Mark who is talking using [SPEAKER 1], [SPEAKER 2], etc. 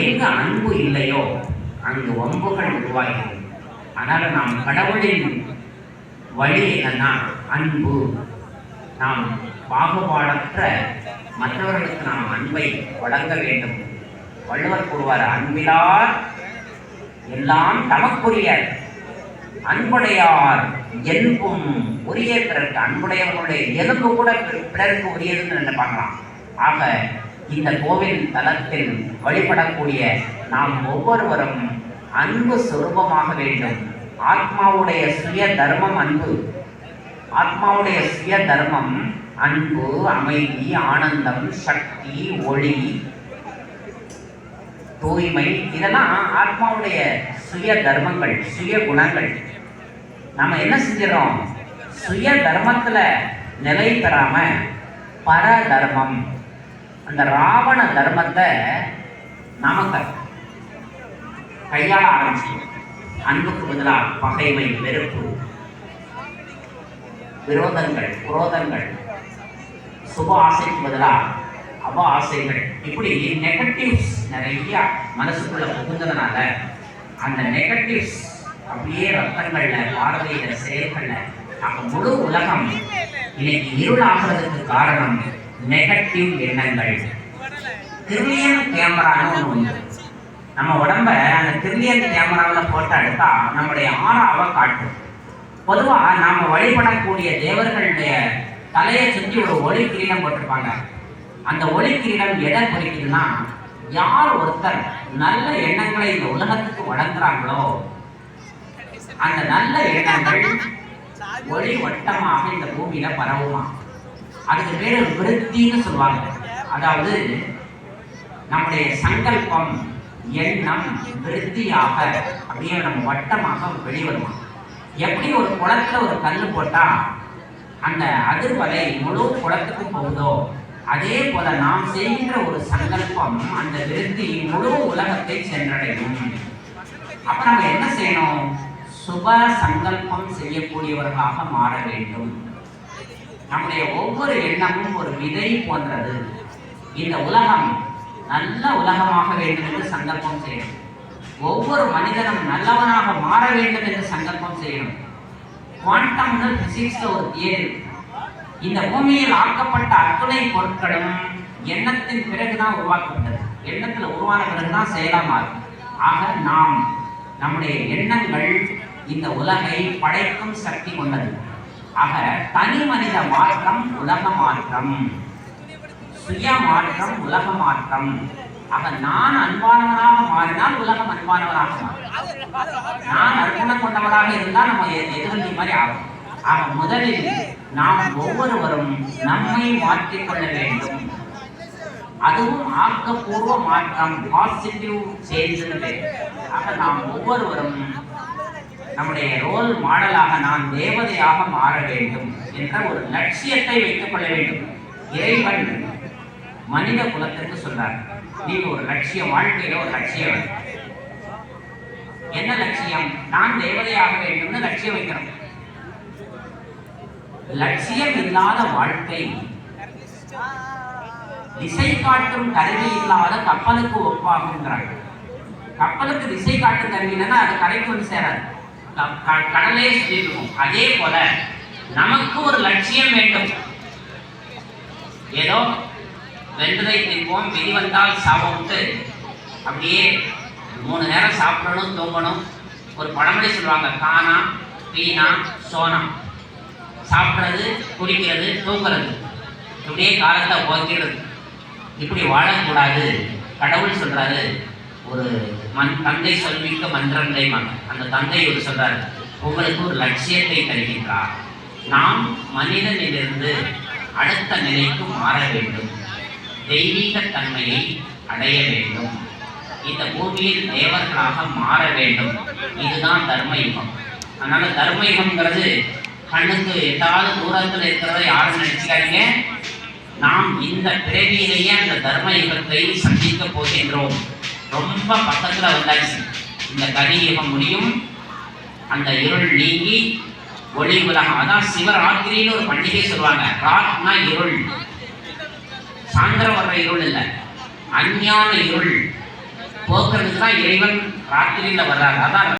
[SPEAKER 1] எங்க அன்பு இல்லையோ அங்கு வம்புகள் உருவாகிறது. அதனால நாம் கடவுளின் வழி என்னன்னா அன்பு. நாம் பாகுபாடற்ற மற்றவர்களுக்கு நாம் அன்பை வழங்க வேண்டும். வள்ளுவர் கூறுவார், அன்பிலார் எல்லாம் தமக்குரிய அன்புடையார் எலும்பும் உரிய பிறருக்கு. அன்புடையவர்களுடைய எலும்பு கூட பிறருக்கு உரியதுன்னு நினைப்பாங்களாம். ஆக இந்த கோவில் தலத்தில் வழிபடக்கூடிய நாம் ஒவ்வொருவரும் அன்பு சுரூபமாக வேண்டும். ஆத்மாவுடைய சுய தர்மம் அன்பு. ஆத்மாவுடைய சுய தர்மம் அன்பு, அமைதி, ஆனந்தம், சக்தி, ஒளி, தூய்மை, இதெல்லாம் ஆத்மாவுடைய சுய தர்மங்கள், சுய குணங்கள். நம்ம என்ன செஞ்சிடறோம்? சுய தர்மத்துல நிலை பெறாம பர தர்மம், அந்த ராவண தர்மத்தை நமக்கு கையாள ஆரம்பிச்சு அன்புக்கு பதிலாக பகைமை, வெறுப்பு, விரோதங்கள், குரோதங்கள், சுப ஆசைக்கு பதிலாக அவ ஆசைகள், இப்படி நெகட்டிவ்ஸ் நிறைய மனசுக்குள்ள புகுந்ததுனால அந்த நெகட்டிவ்ஸ் அப்படியே ரத்தங்கள்ல, பார்வையில, செயல்கள்ல முழு உலகம் இன்னைக்கு இருள் ஆகிறதுக்கு காரணம் நெகட்டிவ் எண்ணங்கள். ட்ரில்லியன் கேமரான்னு ஒன்று உண்டு. நம்ம உடம்ப அந்த ட்ரில்லியன் கேமராவில் போட்டோ எடுத்தா நம்முடைய ஆறாவை காட்டும். பொதுவாக நாம் வழிபடக்கூடிய தேவர்களுடைய தலையை சுற்றி ஒரு ஒளி கிரீடம் போட்டிருப்பாங்க. அந்த ஒளி கிரீடம் எதை குறிக்குதுன்னா, யார் ஒருத்தர் நல்ல எண்ணங்களை இந்த உலகத்துக்கு வழங்குறாங்களோ அந்த நல்ல எண்ணங்கள் ஒளி வட்டமாக இந்த பூமியில பரவுமா. அதுக்கு பேரு விருத்தின்னு சொல்லுவாங்க. அதாவது நம்முடைய சங்கல்பம், எண்ணம் விருத்தியாக அப்படியே நம்ம வட்டமாக வெளிவருமா. எப்படி ஒரு குளத்துல ஒரு கல் போட்டா அந்த அதிர்வலை முழு குளத்துக்கும் போகுதோ, அதே போல நாம் செய்கின்ற ஒரு சங்கல்பம், அந்த விருத்தி முழு உலகத்தை சென்றடையும். அப்ப நம்ம என்ன செய்யணும்? சுப சங்கல்பம் செய்யக்கூடியவர்களாக மாற வேண்டும். நம்முடைய ஒவ்வொரு எண்ணமும் ஒரு விதை போன்றது. இந்த உலகம் நல்ல உலகமாக வேண்டும் என்று சங்கல்பம் செய்யணும். ஒவ்வொரு மனிதனும் நல்லவனாக மாற வேண்டும் என்று சங்கல்பம் செய்யணும். குவாண்டம் பிசிக்ஸ்ல ஒரு தியரி, இந்த பூமியில் ஆக்கப்பட்ட அத்துணை பொருட்களும் எண்ணத்தின் பிறகுதான் உருவாக்கப்பட்டது. எண்ணத்துல உருவான பிறகுதான் செயலா மாறும். ஆக நாம் நம்முடைய எண்ணங்கள் இந்த உலகை படைக்கும் சக்தி கொண்டது. ஆக தனி மனித மாற்றம் உலக மாற்றம், சுய மாற்றம் உலக மாற்றம். ஆக நான் அன்பானவனாக மாறினால் உலகம் அன்பானவனாக மாறும். நான் அர்ப்பணம் கொண்டவராக இருந்தால் நம்ம எதிர்நீ மாதிரி ஆகும். ஆக முதலில் நாம் ஒவ்வொருவரும் நம்மை மாற்றிக்கொள்ள வேண்டும். அதுவும் ஆக்கப்பூர்வ மாற்றம், பாசிட்டிவ் சேஞ்ச். ஆக நாம் ஒவ்வொருவரும் நம்முடைய ரோல் மாடலாக நான் தேவதையாக மாற வேண்டும் என்ற ஒரு லட்சியத்தை வைத்துக் கொள்ள வேண்டும். இறைவன் மனித குலத்திற்கு சொல்றார், நீங்க ஒரு லட்சியம், வாழ்க்கையில ஒரு லட்சியம். என்ன லட்சியம்? நான் தேவதையாக வேண்டும் லட்சியம் வைக்கிறோம். லட்சியம் இல்லாத வாழ்க்கை திசை காட்டும் கருவி இல்லாத கப்பலுக்கு ஒப்பாகுங்கிறாங்க. கப்பலுக்கு திசை காட்டும் கருவினா அது கரைக்கு வந்து சேராது, கடலே சொல்லிருக்கும். அதே போல நமக்கு ஒரு லட்சியம் வேண்டும். ஏதோ வென்றதை தின்போம், விதி வந்தால் சாப்பிட்டு அப்படியே 3 நேரம் சாப்பிடணும், தூங்கணும். ஒரு பழமொழி சொல்லுவாங்க, கானா பீனா சோனா. சாப்பிட்றது, குடிக்கிறது, தூங்குறது, இப்படியே காலத்தை போக்கிறது. இப்படி வாழக்கூடாது. கடவுள் சொல்றாரு, ஒரு தந்தை சொல்மிக்க மன்றங்களை அந்த தந்தை ஒரு சொல்றாரு, உங்களுக்கு ஒரு லட்சியத்தை தருகின்றார். நாம் மனிதனிலிருந்து அடுத்த நிலைக்கு மாற வேண்டும், தெய்வீக தன்மையை அடைய வேண்டும், இந்த பூமியில் தேவர்களாக மாற வேண்டும். இதுதான் தர்மயுகம். அதனால தர்மயுகம்ங்கிறது கண்ணுக்கு எட்டாவது தூரத்தில் இருக்கிறத யாரும் நினைச்சுக்காதீங்க. நாம் இந்த பிறவியிலேயே அந்த தர்மயுகத்தை சந்திக்க போகின்றோம். ரொம்ப பக்கத்துல வந்தாச்சு. இந்த கலியுகம் முடியும், அந்த இருள் நீங்கி ஒளி உலகம். அதான் சிவராத்திரின்னு ஒரு பண்டிகை சொல்லுவாங்க. ராத்னா இருள், சாயந்தரம் வர்ற இருள் இல்லை, அஞ்ஞான இருள். போக்குறதுக்கு தான் இறைவன் ராத்திரியில வர்றாரு. அதான்